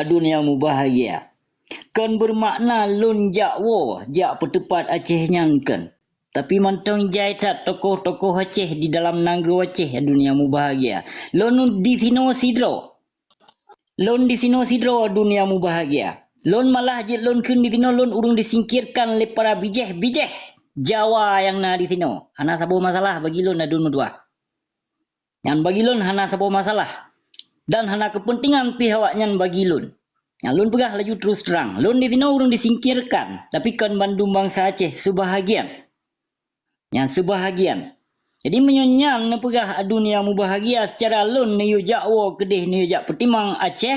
dunia mu bahagia. Kan bermakna lun jak wo, jak petepat Aceh nyankan. Tapi mantong jai tak tokoh-tokoh Aceh di dalam nanggro Aceh dunia mu bahagia. Lon di sino sidro. Lon di sino sidro dunia mu bahagia. Lon malah je lon kun di sino lon urung disingkirkan le para bijeh-bijeh Jawa yang na di sino. Hana sabo masalah bagi lon adun dua. Yang bagi lon hana sabo masalah. Dan hana kepentingan pihaknya bagi lun. Yang lun pegah laju terus terang. Lun di sini urung disingkirkan. Tapi kan Bandung bangsa Aceh sebahagian. Yang sebahagian. Jadi menyonyang ne pegah dunia mu bahagia secara lun ne jakwo kedih ne jak petimang Aceh.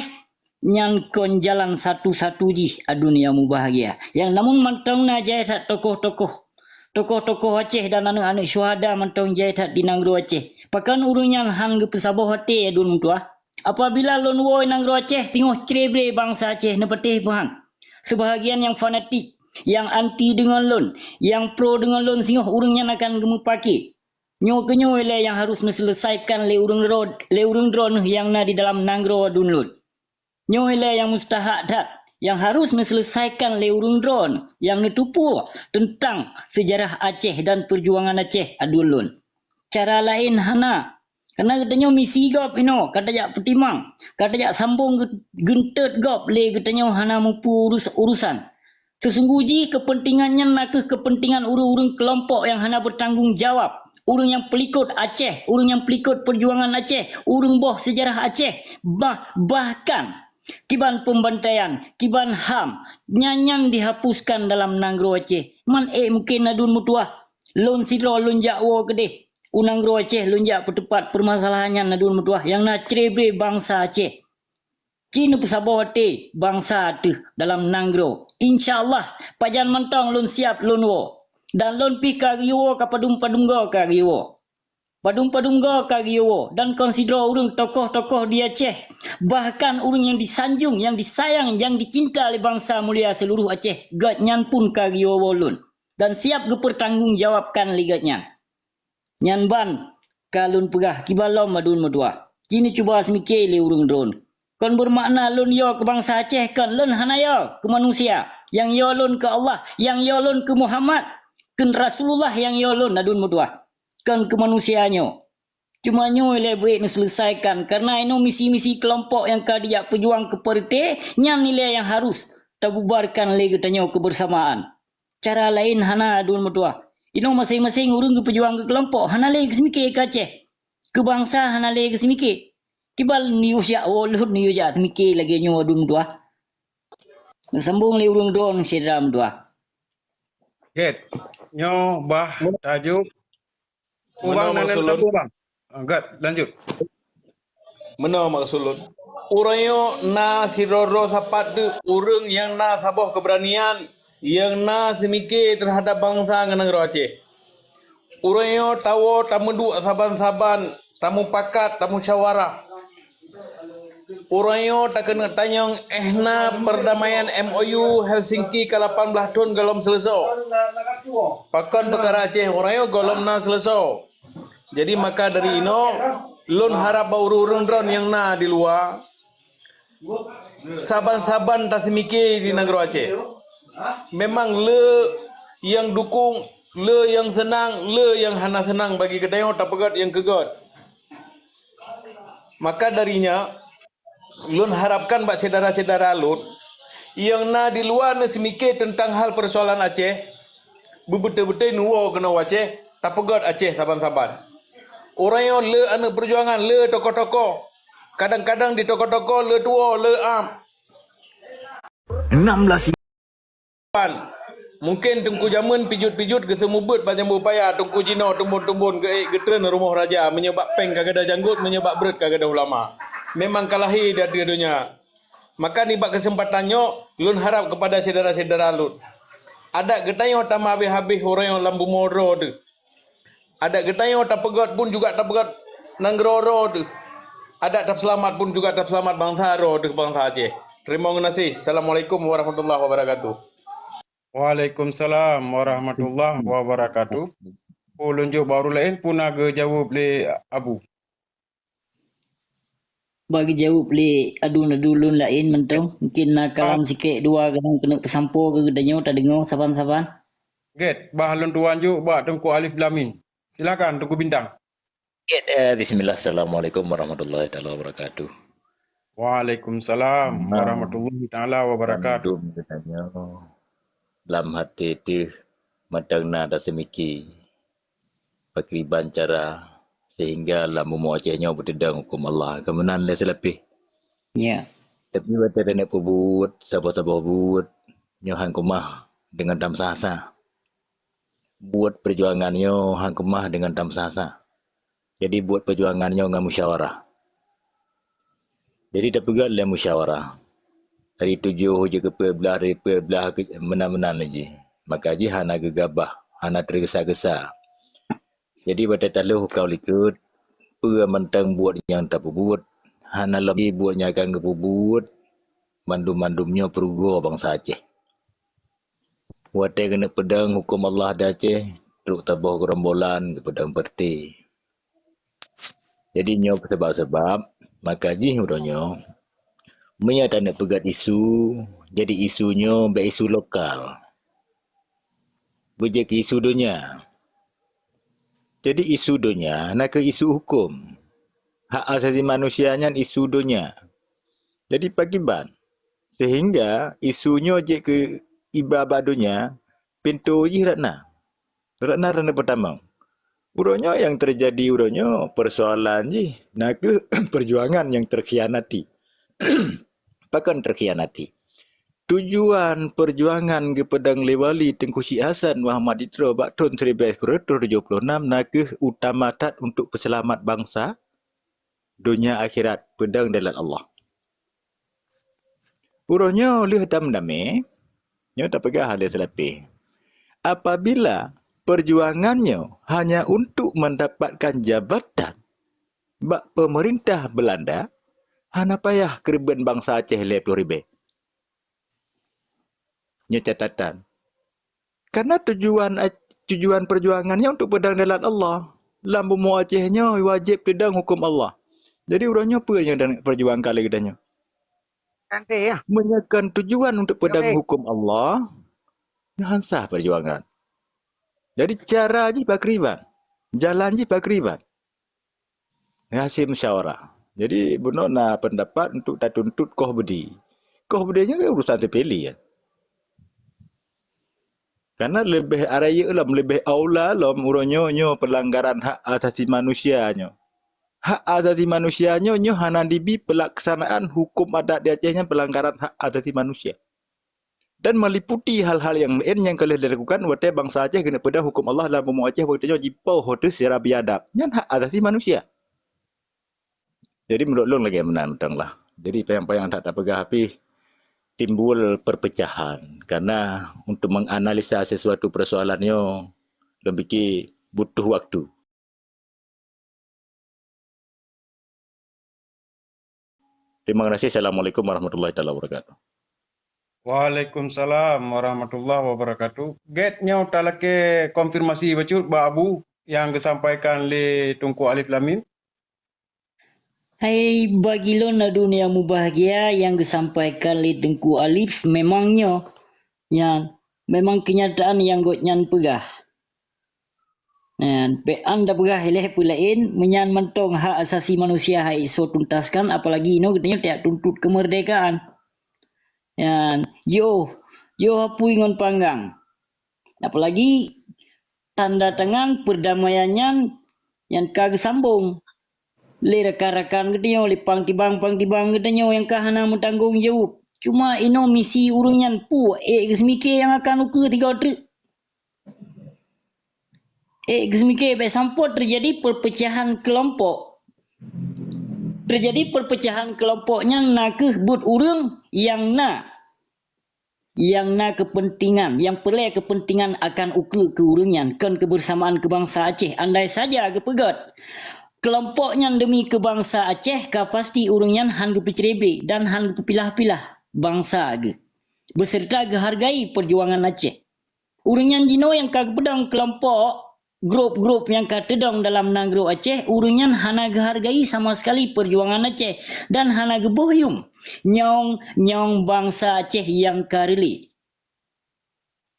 Yang kon jalan satu-satu ji dunia mu bahagia. Yang namun mantong na jaya tak tokoh-tokoh. Tokoh-tokoh Aceh dan anak-anak syuhada mantong jaya tak di nanggro Aceh. Pakan urunyan han ke pesabah hati adun mutuah. Apabila lon woi nanggro Aceh tengok cerebre bangsa Aceh nepetih pahang. Sebahagian yang fanatik, yang anti dengan lon, yang pro dengan lon singoh urungnya akan gemupaki. Nyo kenyo le yang harus menyelesaikan le urung drone yang na di dalam nanggro adun lon. Nyo le yang mustahak dat yang harus menyelesaikan le urung drone yang netupu tentang sejarah Aceh dan perjuangan Aceh adun lon. Cara lain hana. Karena katanya misi gop kata jak petimang, kata jak sambung gentet gop le katanya hana mampu urusan. Sesungguhnya kepentingannya nak kepentingan urung-urung kelompok yang hana bertanggung jawab, urung yang pelikut Aceh, urung yang pelikut perjuangan Aceh, urung boh sejarah Aceh, bahkan kiban pembantaian, kiban HAM, nyanyang dihapuskan dalam nanggro Aceh. Mungkin adun mutuah, lon sidro lon jakwo kedeh. Unanggro Aceh lunjak petepat permasalahannya nadun mutuah yang na cerebre bangsa Aceh. Kini pesabawati bangsa tu dalam nanggro. InsyaAllah pajan mentong lun siap lun wo. Dan lun pi kagiwo ka padung-padunggo kagiwo. Padung-padunggo kagiwo. Dan konsidro urung tokoh-tokoh di Aceh. Bahkan urung yang disanjung, yang disayang, yang dicinta oleh bangsa mulia seluruh Aceh. Gatnyan pun kagiwo lun. Dan siap bertanggungjawabkan ligatnya. Nyan ban kalun pegah kibalom madun madua. Kini cuba semikir le urung drone. Kon bermakna lun yo ke bangsa Aceh kan lun hanaya ke manusia. Yang yo lun ke Allah, yang yo lun ke Muhammad, ke Rasulullah yang yo lun adun madua. Kan ke manusianya. Cuma nyo le baik ni selesaikan karena ino misi-misi kelompok yang kadiak pejuang ke parti nyan nilai yang harus tabubarkan le katanya kebersamaan. Cara lain hana adun madua. Ino masing-masing urung ke pejuang ke kelompok. Hana lagi semikir ke Aceh. Ke bangsa hana lagi semikir. Kibal ni usyak wolud ni usyak semikir lagi nyo adun dua. Sambung le urung drone sedram dua. Get. Nyo bah tajuk. Ubang nanen tabu bang. Gat lanjut. Mana maksulun? Uranyo na siroro sapat tu urang yang na saboh keberanian yang na semikir terhadap bangsa nganang Aceh. Uranyo tawo tamu duk saban-saban, tamu pakat, tamu syawarah. Uranyo tak kena tanyang ehna perdamaian MOU Helsinki ke 18 tahun galom selesai. Pakan perkara Aceh uranyo galom na selesai. Jadi maka dari ino lun harap urung drone yang na di luar saban-saban tak semikir di negara Aceh. Memang le yang dukung, le yang senang, le yang hana senang bagi kedai tak pegat yang kegat. Maka darinya lun harapkan bak saudara-saudara lun yang na di luar na semikir tentang hal persoalan Aceh betul-betul nuwo kena Aceh tak pegat Aceh saban-saban. Orang yang le anak perjuangan, le tokoh-tokoh. Kadang-kadang di tokoh-tokoh le tua, le am. 16 Mungkin tengku zaman pijut-pijut ke semubut banyak berupaya tengku Cina tumbun-tumbun ke getren rumah raja menyebab peng kagak ada janggut menyebab berat kagak ada ulama. Memang kalahi dari dunia. Maka ni bak kesempatannya lun harap kepada saudara-saudara lun. Ada getayo tama habis-habis orang yang lambu moro tu. Ada getayo tak pegat pun juga tak pegat nangroro tu. Ada tak selamat pun juga tak selamat bangsa ro tu bangsa Aceh. Terima kasih. Assalamualaikum warahmatullahi wabarakatuh. Waalaikumsalam warahmatullahi wabarakatuh. Lunjuk baru lain pun agak jawab le Abu. bagi jawab le adu-adu lun lain mentong. Mungkin nak kalam sikit dua kena kesampur ke gedanyo tak dengar saban-saban. Get, bah lun tuan ju, bah Tengku Alif Lamin. Silakan Tengku Bintang. Bismillah. Assalamualaikum warahmatullahi taala wabarakatuh. Waalaikumsalam warahmatullahi taala wabarakatuh. Dum katanya dalam hati itu matang nada semiki pakriban cara sehingga lamu muacanya berdedang hukum Allah kemenan le selebih. Ya. Tapi wata nak pebut sabah-sabah buat nyohan kumah dengan dam sasa. Buat perjuangannya hang kemah dengan dam sasa. Jadi buat perjuangannya dengan musyawarah. Jadi tak pegat lah musyawarah. Hari 7 je ke belah, hari belah menan-menan lagi. Maka je hana gegabah, hana tergesa-gesa. Jadi pada taluh kau likut, mentang buat yang tak buat, hana lebih buatnya akan kebuat, mandum-mandumnya perugo bangsa Aceh. Watai kena pedang hukum Allah dah Aceh, teruk tabah gerombolan ke pedang perti. Jadi nyo sebab-sebab, maka jih udahnya, menyata nak pegat isu, jadi isunya isu lokal. Bejek isu dunia. Jadi isu dunia, nak ke isu hukum. Hak asasi manusianya isu dunia. Jadi pakiban. Sehingga isunya je ke ibadah dunia, pintu je ratna. Ratna rana pertama. Urangnya yang terjadi urangnya persoalan je. Nak ke perjuangan yang terkhianati. Pakan terkhianati. Tujuan perjuangan ke Pedang Lewali Tengku Syed Hasan Muhammad Itra bak tahun 1976 nak ke utama tat untuk peselamat bangsa dunia akhirat pedang dalam Allah. Urangnya lih tam dame, nyo tak pegah hal selapih. Apabila perjuangannya hanya untuk mendapatkan jabatan bak pemerintah Belanda, hana payah kerben bangsa Aceh le 10,000. Nyo catatan. Karena tujuan perjuangannya untuk pedang dalam Allah. Lambu mu Acehnya wajib pedang hukum Allah. Jadi urangnya apa yang dan perjuang kali gedanya? Nanti ya. Menyekan tujuan untuk pedang hukum Allah, hansah perjuangan. Jadi cara je pakriban. Jalan je pakriban. Hasil musyawarah. Jadi benar nak pendapat untuk tak tuntut koh budi. Koh budinya kan urusan sepele ya. Karena lebih araya lam lebih aula lam urangnya pelanggaran hak asasi manusianya. Hak asasi manusianya nyo hana dibi pelaksanaan hukum adat di Acehnya pelanggaran hak asasi manusia. Dan meliputi hal-hal yang lain yang kalian dilakukan watai bangsa Aceh kena pedang hukum Allah dalam bumi Aceh waktunya jipau hotus secara biadab. Yang hak asasi manusia. Jadi menurut long lagi menantang lah. Jadi payang-payang tak pegah api timbul perpecahan. Karena untuk menganalisa sesuatu persoalannya lebih butuh waktu. Terima kasih. Assalamualaikum warahmatullahi wabarakatuh. Waalaikumsalam warahmatullahi wabarakatuh. Getnya talake konfirmasi betul Mbak Abu yang disampaikan oleh Tengku Alif Lamin. Hai bagi lo na dunia mubahagia yang disampaikan oleh Tengku Alif memangnya yang memang kenyataan yang gotnyan pegah. Pe anda pegah leh pulain menyan mentong hak asasi manusia hai iso tuntaskan apalagi ino katanya tiap tuntut kemerdekaan. Yan yo hapui ngon panggang. Apalagi tanda tangan perdamaiannya yang kagak sambung. Le rakan-rakan katanya le pang-tibang katanya yang kahana mentanggung jawab. Cuma ino misi urunyan pu semike yang akan ukur 3 trik. Semike be sampot terjadi perpecahan kelompok. Terjadi perpecahan kelompoknya nak but urang yang na kepentingan, yang pelai kepentingan akan ukur keurungan kan kebersamaan kebangsa Aceh. Andai saja kepegat kelompoknya demi kebangsa Aceh ka pasti urungan han kepecerebe dan han kepilah-pilah bangsa ge. Beserta gehargai perjuangan Aceh. Urungan jino yang kag pedang kelompok grup-grup yang katedong dalam Nagro Aceh, urunyan hana gehargai sama sekali perjuangan Aceh dan hana gebohyum nyong bangsa Aceh yang kareli.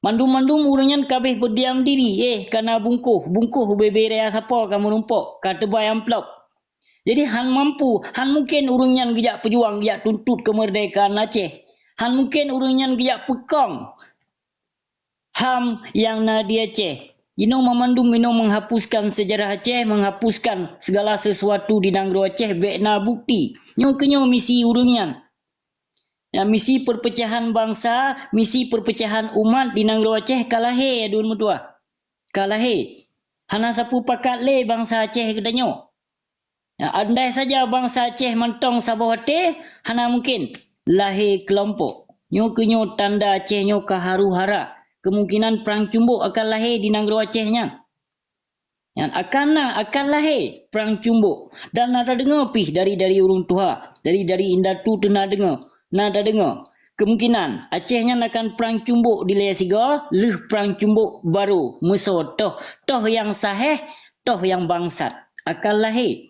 Mandum-mandum urunyan kabeh berdiam diri, karena bungkuh beberea siapa kamu rumpok, kata bay amplop. Jadi han mampu, han mungkin urunyan gejak pejuang, gejak tuntut kemerdekaan Aceh. Han mungkin urunyan gejak pekong HAM yang nadi Aceh. Mamandum menghapuskan sejarah Aceh, menghapuskan segala sesuatu di Nagro Aceh, bekna bukti. Kenyo misi urunyan. Ya, misi perpecahan bangsa, misi perpecahan umat di Nagro Aceh kalahe adun mutua. Kalahe. Hana sapu pakat le bangsa Aceh kedanyo. Ya, andai saja bangsa Aceh mentong Sabah Hati, hana mungkin lahir kelompok. Kenyo tanda Aceh nyo kaharu-hara. Kemungkinan perang cumbuk akan lahir di Nagro Acehnya. Akan lahir perang cumbuk. Dan nada dengar pih dari urung tuha. Dari indatu tu nada dengar. Kemungkinan Acehnya akan perang cumbuk di Lea Siga. Perang cumbuk baru. Musuh toh yang sahih. Toh yang bangsat. Akan lahir.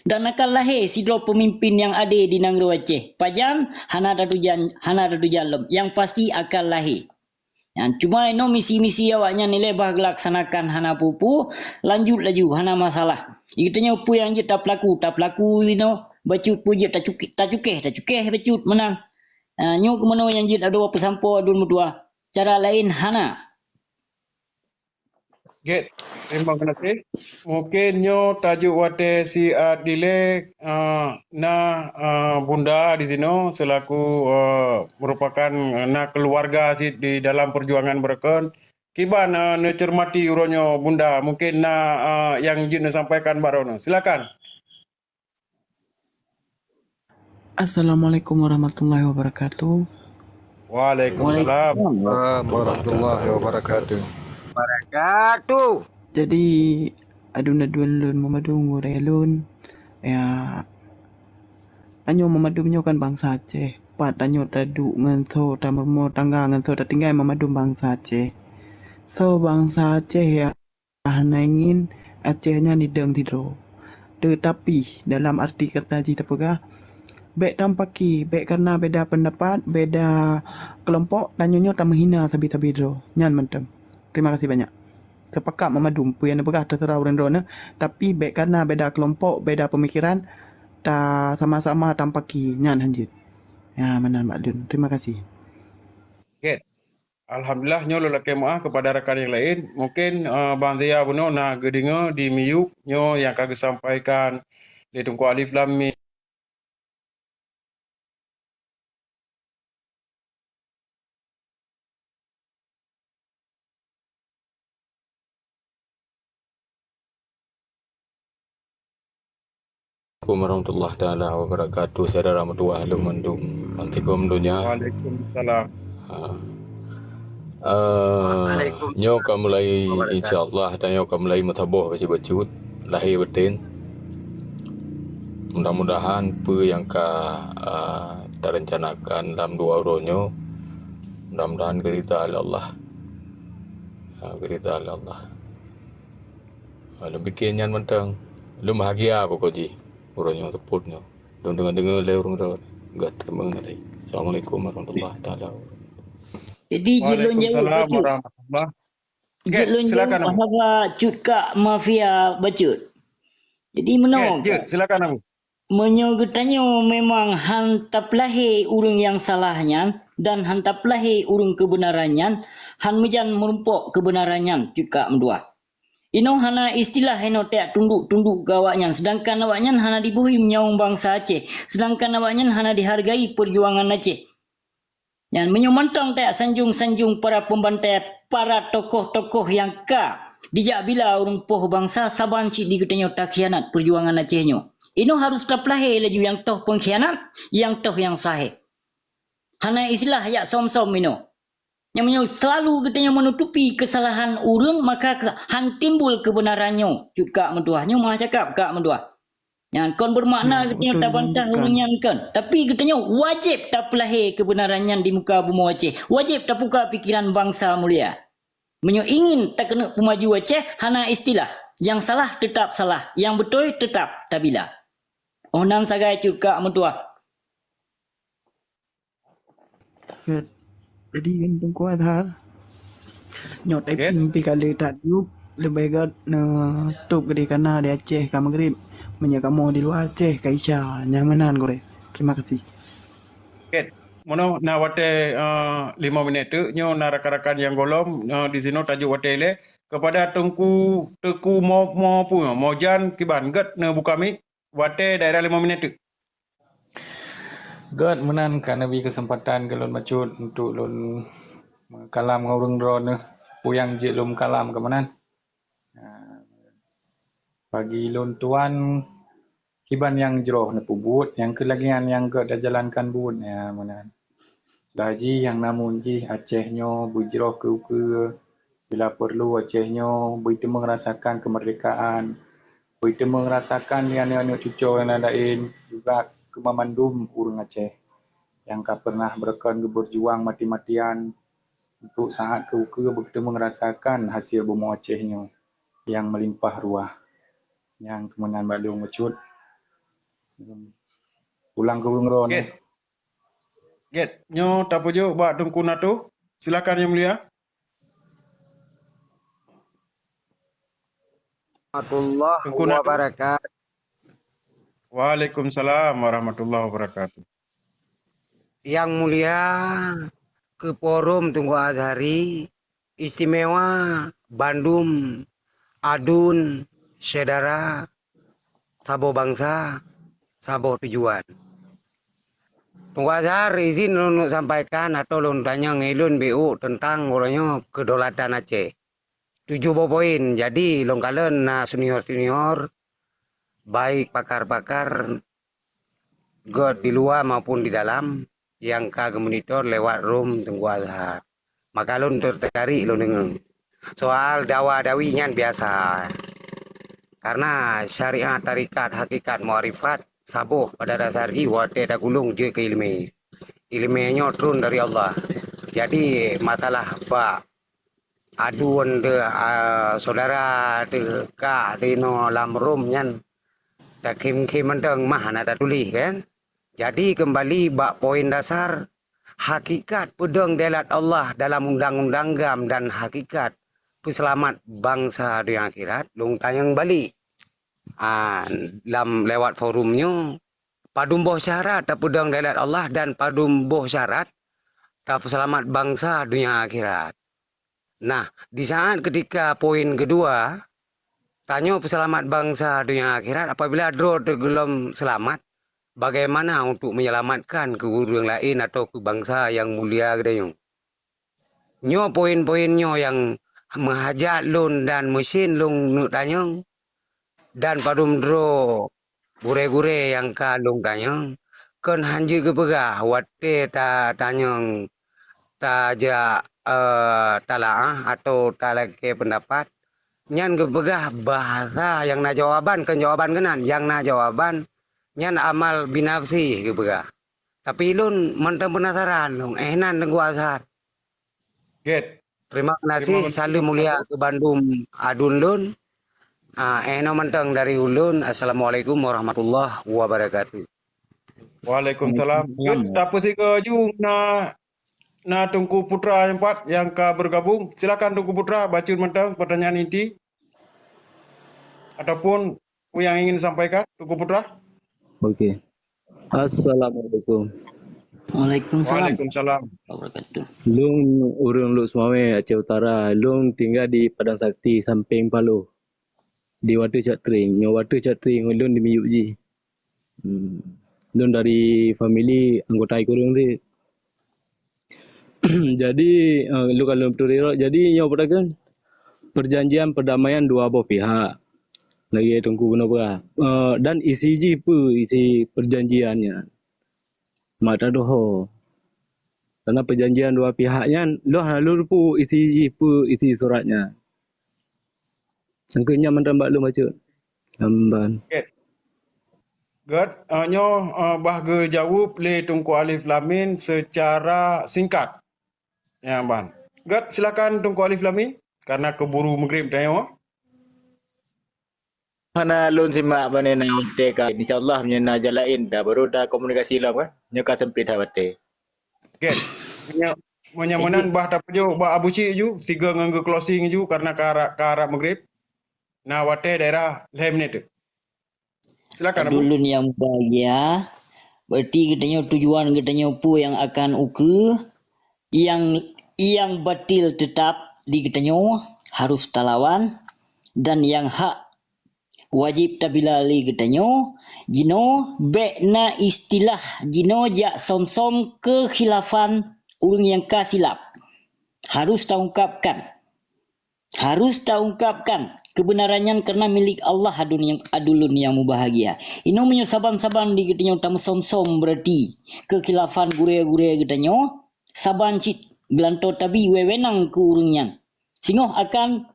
Dan akan lahir sidro pemimpin yang ada di Nagro Aceh. Pajan, hana dadu jalem. Yang pasti akan lahir. Cuma misi-misi awaknya nilai bah laksanakan hana pupu, lanjut laju hana masalah. Ikutnya pu yang je tak pelaku bacut pu je tak cukeh bacut menang. Nyo kemana yang je ada apa sampo adun mutua. Cara lain hana. Get, terima kasih. Mungkin nyo tajuk wate si Adile bunda di sini selaku merupakan keluarga si di dalam perjuangan berken. Kiban cermati uronyo bunda mungkin yang jin sampaikan barono. Silakan. Assalamualaikum warahmatullahi wabarakatuh. Waalaikumsalam. Warahmatullahi wabarakatuh. Jadi adun lun memadung urelun ya tanyo memadumnyo kan bangsa Aceh. Pat tanyo tadu ngenso tamermo tangga ngenso tinggal memadum bangsa Aceh. So bangsa Aceh ya hana ingin Acehnya nideng tidro. Tetapi dalam arti kata ji tapega bek tampaki bek karena beda pendapat, beda kelompok tanyonyo tak menghina sabi-sabi dro. Nyan mentem. Terima kasih banyak. Sepakat memadum puyan apakah terserah orang drone tapi baik karena beda kelompok, beda pemikiran tak sama-sama tampaki nyan hanjit. Ya manan Mak Dun. Terima kasih. Get. Alhamdulillah nyo lelaki maaf kepada rakan yang lain. Mungkin Bang Zia buno gedinga di Miyuk nyo yang kagak sampaikan di Tunku Alif Lam Mim. Assalamualaikum warahmatullahi taala wabarakatuh. Saudara mertua mendum antikum dunia. Waalaikumsalam. Nyo ka mulai insyaallah dan nyo ka mulai mataboh baca-bacut lahir betin. Mudah-mudahan apa yang kita rencanakan dalam dua uronyo mudah-mudahan gerita Allah. Gerita Allah. Lebih kenyan mentang. Lu bahagia pokoknya. Orangnya teputnya. Dan dengar lewung rawat. Enggak terima kasih. Assalamualaikum warahmatullahi taala. Jadi jelun jauh bacut. Silakan. Bahwa cutka mafia bacut. Jadi menong. Silakan Amu. Menyogetanyo memang hantap lahir urung yang salahnya dan hantap lahir urung kebenarannya, han mejan merumpok kebenarannya juga mendua. Hana istilah tak tunduk ke awaknya, sedangkan awaknya hana dibuhi menyaung bangsa Aceh, sedangkan awaknya hana dihargai perjuangan Aceh. Yang menyomantang tak sanjung-sanjung para pembantai, para tokoh-tokoh yang dijak bila urung poh bangsa saban cik diketanyo tak khianat perjuangan Acehnya. Harus terpelahir laju yang toh pengkhianat, yang toh yang sahih. Hana istilah yak som-som Yang selalu katanya menutupi kesalahan urang, maka han timbul kebenarannya. Juga mentuahnya mah cakap kak mentuah. Yang kon bermakna katanya tak bantah urangnya kan. Tapi katanya wajib tak pelahir kebenarannya di muka bumi Aceh. Wajib tak buka pikiran bangsa mulia. Menyo ingin tak kena pemaju Aceh, hana istilah. Yang salah tetap salah, yang betul tetap tabila. Onan sagai juga mentua. Ket. Jadi kan Tunku Azhar nyot Okey. typing pi kali tak yuk lebih gat na tup gede kana di Aceh ka Maghrib menye kamu di luar Aceh ka Isya nyamanan gore. Terima kasih. Okey. Mono na wate 5 minit tu nyo na rakan-rakan yang golom di sini tajuk wate le kepada Tengku Teku mo pu Mojan kiban gat na buka mi wate daerah 5 minit tu. God menan kan nabi kesempatan ke lon macut untuk lon kalam ngurung drone puyang je lom kalam ke menan. Bagi lon tuan kiban yang jroh na pubut yang kelagian yang God dah jalankan bun ya menan. Selaji yang namun ji Acehnyo bujroh ke bila perlu Acehnyo bertemu merasakan kemerdekaan, bertemu merasakan yang cucu yang lain juga kemamandum urang Aceh yang pernah berjuang mati-matian untuk saat ke bertemu merasakan hasil bumi Acehnyo yang melimpah ruah yang kemudian balung mecut pulang ke urang ron. Okey. Get, nyo tapujo ba Tengku Natu. Silakan Yang Mulia. Warahmatullahi Tengku Natu. wabarakatuh. Waalaikumsalam warahmatullahi wabarakatuh. Yang mulia ke forum Tunku Azhari istimewa Bandung, Adun, saudara, Sabo bangsa, Sabo tujuan. Tunku Azhar izin untuk sampaikan atau lun tanya ngelun BU tentang orangnya kedaulatan Aceh. 7 poin. Jadi long kalen na senior-senior baik pakar-pakar God di luar maupun di dalam yang kagak monitor lewat room Tunku Azhar. Maka lun tertarik lun dengar. Soal dawa-dawi nyan biasa. Karena syariat tarikat hakikat muarifat sabuh pada dasar wate dah gulung je ke ilmu. Ilmunya turun dari Allah. Jadi masalah pak aduan de saudara de ka de no lam rum nyan dah kim mendeng mah ada tulis kan. Jadi kembali bak poin dasar hakikat pedang delat Allah dalam undang-undang gam dan hakikat peselamat bangsa di akhirat long tayang balik. Dalam lewat forumnya padumbuh syarat tak pedang delat Allah dan padumbuh syarat tak peselamat bangsa dunia akhirat. Nah, di saat ketika poin kedua tanya peselamat bangsa dunia akhirat apabila draw tergelom selamat bagaimana untuk menyelamatkan ke orang lain atau ke bangsa yang mulia gedayung. Nyo poin-poinnya yang menghajat lun dan mesin lun nuk tanya dan padum dro gure-gure yang kalung tanya kan hanji ke pegah wate ta tanya ta ja talaah atau talake pendapat nyan ke pegah bahasa yang na jawaban kan jawaban kenan yang na jawaban nyan amal binafsi ke pegah tapi lun mentang penasaran lung enan Tengku Azhar. Get. Terima kasih salam mulia ke Bandung Adun lun. Eno mentang dari ulun. Assalamualaikum warahmatullahi wabarakatuh. Waalaikumsalam. Get apa sih ke ju na Tengku Putra yang 4 yang ka bergabung. Silakan Tengku Putra baca mentang pertanyaan inti ataupun yang ingin sampaikan Tengku Putra. Okey. Assalamualaikum. Waalaikumsalam. Waalaikumsalam. Wabarakatuh. Long urang Luk Semawe Aceh Utara. Long tinggal di Padang Sakti samping Paloh. Di Watu Chatring. Nyo Watu Chatring long di Miyuk ji. Long dari family anggota ikurung tu. Jadi lu kalau betul jadi nyo padakan perjanjian perdamaian dua belah pihak. Lagi tunggu guna berah. Dan isi ji apa isi perjanjiannya. Mata doho. Karena perjanjian dua pihaknya, lu pu isi suratnya. Angkanya mentambak lu baca. Gambar. Okay. Good. Nyo bahga jawab le Tengku Alif Lamin secara singkat. Ya, Ban. Good, silakan Tengku Alif Lamin. karena keburu maghrib tayo. Mana lun simak mana na wate ka insyaallah menyena jalain dah baru dah komunikasi lah kan. Nyaka sempit dah wate. Ket. Menyamanan bah tak pejo bah Abu Cik ju siga nganggo closing ju karena ke arah maghrib. Nah wate daerah 5 minit tu. Silakan Abu. Dulun yang bahagia. Berarti katanya tujuan katanya apa yang akan uke. Yang batil tetap di katanya harus talawan. Dan yang hak wajib tabilali katanya. Jino bekna istilah. Jino jak som-som kekhilafan urang yang kasilap. Harus taungkapkan. Kebenarannya karena milik Allah adulun yang mubahagia. Ino menyo saban-saban di katanya utama som-som berarti kekhilafan gure-gure katanya saban cit belanto tabi wewenang ke urangnya. Singoh akan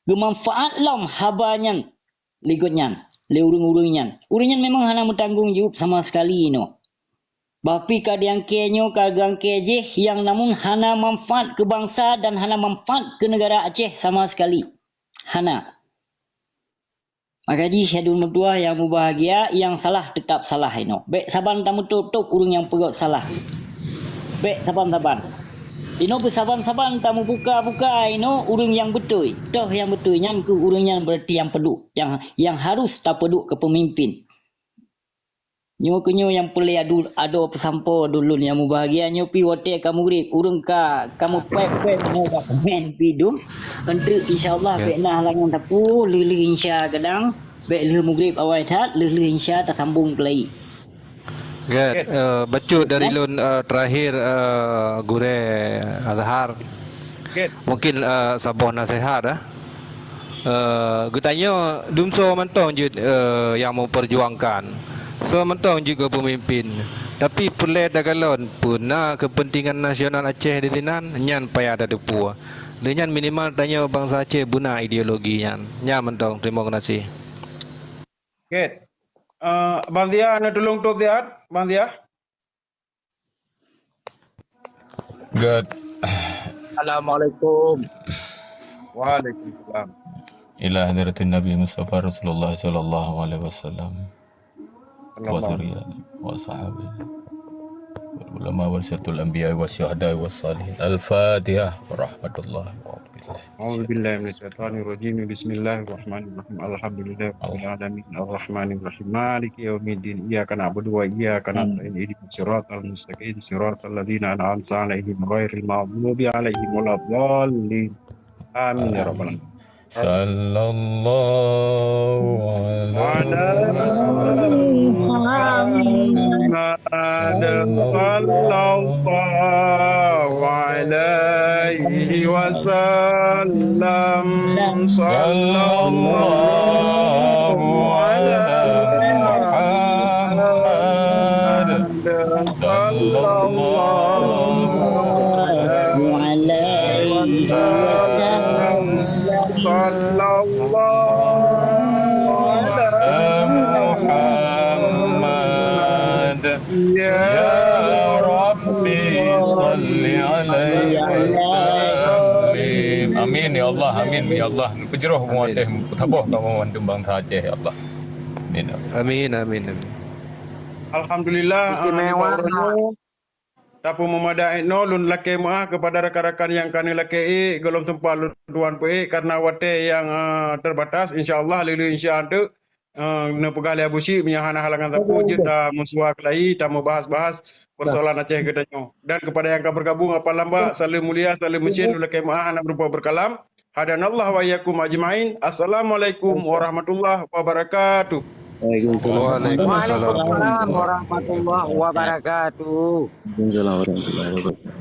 bermanfaat lam habanyan ligotnya le urang-urangnya. Urangnya memang hana bertanggung jawab sama sekali ino. Bapi kadiangkenyo kagangke je yang namun hana manfaat ke bangsa dan hana manfaat ke negara Aceh sama sekali. Hana. Maka ji hadun berdua yang mubahagia, yang salah tetap salah ino. Bek saban tamu tutup urung yang perut salah. Bek saban-saban. Ino bersaban-saban tamu buka-buka ino urung yang betul. Toh yang betul nyan ke urung yang berarti yang peduk. Yang harus tak peduk ke pemimpin. Nyo kenyo yang boleh ado pesampo dulu yang mubahagia nyo pi wate kamu grip urung ka kamu pep nyo ba men pidum untuk insyaallah bekna halangan tapu lili insya kadang bek le mugrib awai that lili insya tak sambung play. Get, baca dari lun terakhir Gure Azhar. Mungkin sebuah nasihat Gutanya dumso mentong je yang memperjuangkan. So mentong juga pemimpin. Tapi pelet dagalon puna kepentingan nasional Aceh di sinan nyan payah ada depu. Dengan minimal tanya bangsa Aceh guna ideologi nyan. Nyan mentong. Terima kasih. Ket. Bang Zia nak tolong tok Zia? Bang Zia? Good. Assalamualaikum. Waalaikumsalam. Ila hadratin Nabi Mustafa Rasulullah sallallahu alaihi wasallam. وذرياته وصحابه والعلماء ورثة الأنبياء والشهداء والصالحين. الفاتحة ورحمة الله وبركاته. أعوذ بالله من الشيطان الرجيم. بسم الله الرحمن الرحيم. الحمد لله رب العالمين الرحمن الرحيم مالك يوم الدين إياك نعبد وإياك نستعين اهدنا الصراط المستقيم صراط الذين أنعمت عليهم غير المغضوب عليهم ولا الضالين. آمين يا رب العالمين. صلى الله على محمد صلى الله عليه وسلم. صلى الله على محمد صلى الله عليه وسلم. صلى الله على محمد يا ربي صل عليه وسلم. Amin ya Allah, amin ya Allah. Pejeroh muatih taboh kamu mandu bangsa Aceh ya Allah. Amin, amin, amin. Alhamdulillah. Istimewa. Tapu memadai no lun lake maah kepada rakan-rakan yang kani lake golom sempat lun tuan pe karena wate yang terbatas insyaallah lilu insyaallah ne pegali Abu Syik punya halangan tapu juta musuah kelai ta membahas-bahas persoalan Aceh kedanyo. Dan kepada yang bergabung apa lamba salim mulia salim mesin lun lake maah nak berupa berkalam. Hadanallah wa iyyakum ajmain. Assalamualaikum warahmatullahi wabarakatuh. Waalaikumsalam warahmatullahi wabarakatuh. Waalaikumsalam warahmatullahi wabarakatuh.